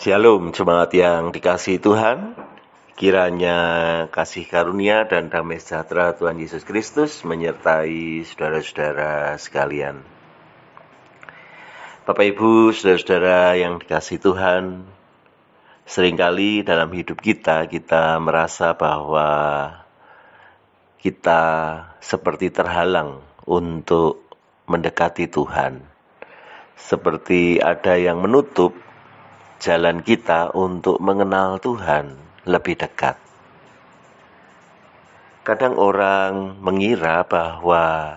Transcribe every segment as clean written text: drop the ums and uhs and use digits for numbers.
Shalom, jemaat yang dikasihi Tuhan. Kiranya kasih karunia dan damai sejahtera Tuhan Yesus Kristus menyertai saudara-saudara sekalian. Bapak Ibu, saudara-saudara yang dikasihi Tuhan, seringkali dalam hidup kita merasa bahwa kita seperti terhalang untuk mendekati Tuhan. Seperti ada yang menutup jalan kita untuk mengenal Tuhan lebih dekat. Kadang orang mengira bahwa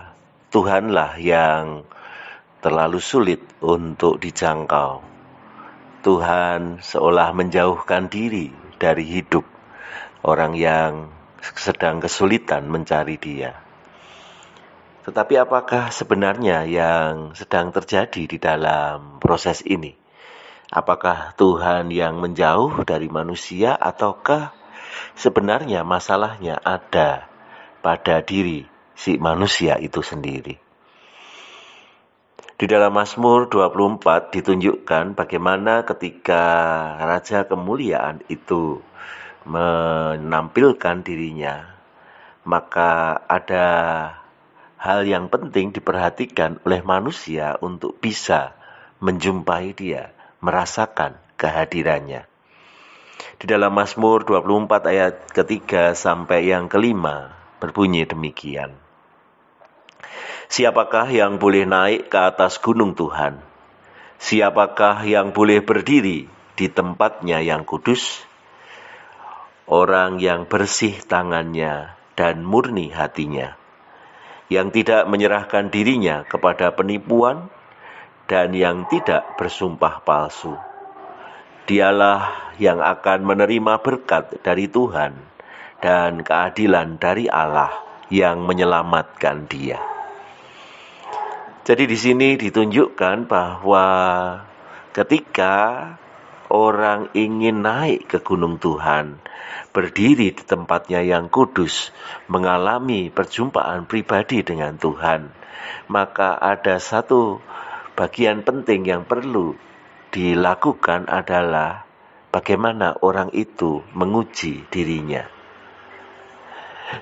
Tuhanlah yang terlalu sulit untuk dijangkau. Tuhan seolah menjauhkan diri dari hidup orang yang sedang kesulitan mencari Dia. Tetapi apakah sebenarnya yang sedang terjadi di dalam proses ini? Apakah Tuhan yang menjauh dari manusia ataukah sebenarnya masalahnya ada pada diri si manusia itu sendiri? Di dalam Mazmur 24 ditunjukkan bagaimana ketika Raja Kemuliaan itu menampilkan dirinya, maka ada hal yang penting diperhatikan oleh manusia untuk bisa menjumpai Dia, merasakan kehadirannya. Di dalam Mazmur 24 ayat ketiga sampai yang kelima berbunyi demikian. Siapakah yang boleh naik ke atas gunung Tuhan? Siapakah yang boleh berdiri di tempatnya yang kudus? Orang yang bersih tangannya dan murni hatinya, yang tidak menyerahkan dirinya kepada penipuan dan yang tidak bersumpah palsu. Dialah yang akan menerima berkat dari Tuhan dan keadilan dari Allah yang menyelamatkan dia. Jadi di sini ditunjukkan bahwa ketika orang ingin naik ke gunung Tuhan, berdiri di tempatnya yang kudus, mengalami perjumpaan pribadi dengan Tuhan, maka ada satu bagian penting yang perlu dilakukan adalah bagaimana orang itu menguji dirinya.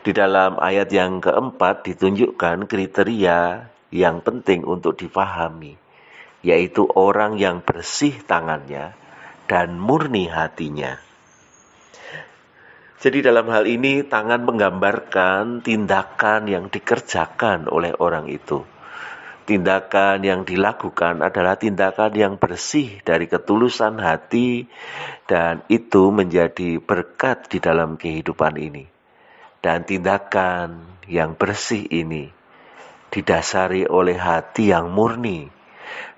Di dalam ayat yang keempat ditunjukkan kriteria yang penting untuk difahami, yaitu orang yang bersih tangannya dan murni hatinya. Jadi dalam hal ini tangan menggambarkan tindakan yang dikerjakan oleh orang itu. Tindakan yang dilakukan adalah tindakan yang bersih dari ketulusan hati dan itu menjadi berkat di dalam kehidupan ini. Dan tindakan yang bersih ini didasari oleh hati yang murni.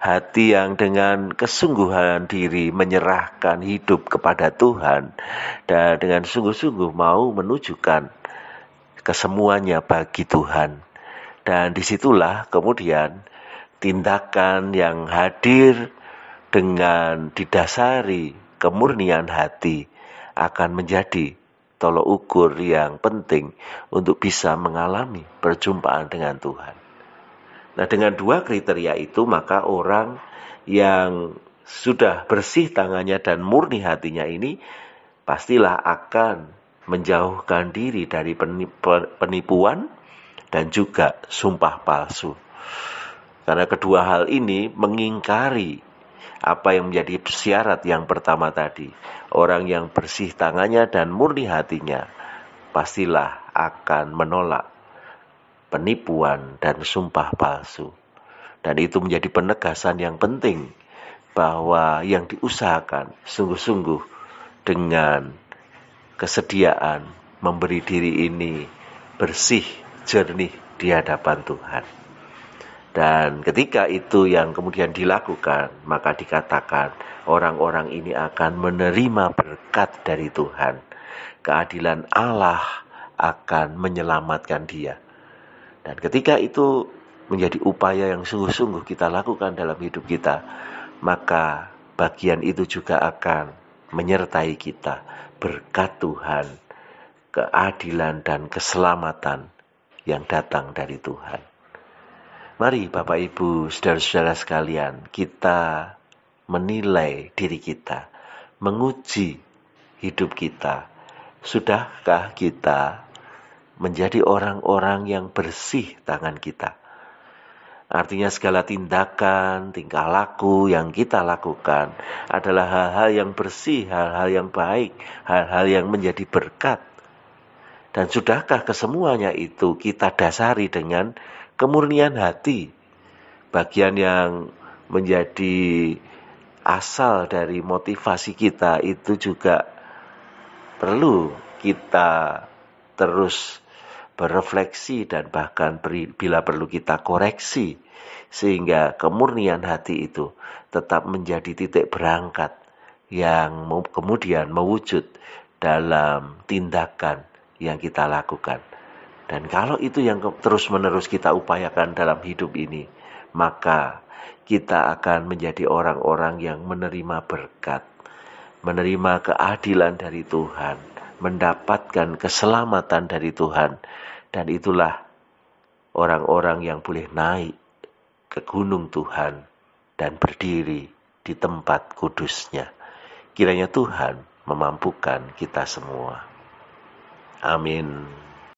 Hati yang dengan kesungguhan diri menyerahkan hidup kepada Tuhan dan dengan sungguh-sungguh mau menunjukkan kesemuanya bagi Tuhan. Dan disitulah kemudian tindakan yang hadir dengan didasari kemurnian hati akan menjadi tolok ukur yang penting untuk bisa mengalami perjumpaan dengan Tuhan. Nah, dengan dua kriteria itu maka orang yang sudah bersih tangannya dan murni hatinya ini pastilah akan menjauhkan diri dari penipuan dan juga sumpah palsu. Karena kedua hal ini mengingkari apa yang menjadi syarat yang pertama tadi. Orang yang bersih tangannya dan murni hatinya pastilah akan menolak penipuan dan sumpah palsu. Dan itu menjadi penegasan yang penting bahwa yang diusahakan sungguh-sungguh dengan kesediaan memberi diri ini bersih, jernih di hadapan Tuhan. Dan ketika itu yang kemudian dilakukan, maka dikatakan orang-orang ini akan menerima berkat dari Tuhan. Keadilan Allah akan menyelamatkan dia. Dan ketika itu menjadi upaya yang sungguh-sungguh kita lakukan dalam hidup kita, maka bagian itu juga akan menyertai kita. Berkat Tuhan, keadilan dan keselamatan yang datang dari Tuhan. Mari Bapak Ibu, saudara-saudara sekalian, kita menilai diri kita, menguji hidup kita. Sudahkah kita menjadi orang-orang yang bersih tangan kita? Artinya segala tindakan, tingkah laku yang kita lakukan adalah hal-hal yang bersih, hal-hal yang baik, hal-hal yang menjadi berkat. Dan sudahkah kesemuanya itu kita dasari dengan kemurnian hati? Bagian yang menjadi asal dari motivasi kita itu juga perlu kita terus berefleksi dan bahkan bila perlu kita koreksi, sehingga kemurnian hati itu tetap menjadi titik berangkat yang kemudian mewujud dalam tindakan yang kita lakukan. Dan kalau itu yang terus-menerus kita upayakan dalam hidup ini, maka kita akan menjadi orang-orang yang menerima berkat, menerima keadilan dari Tuhan, mendapatkan keselamatan dari Tuhan. Dan itulah orang-orang yang boleh naik ke gunung Tuhan dan berdiri di tempat kudusnya. Kiranya Tuhan memampukan kita semua. Amin.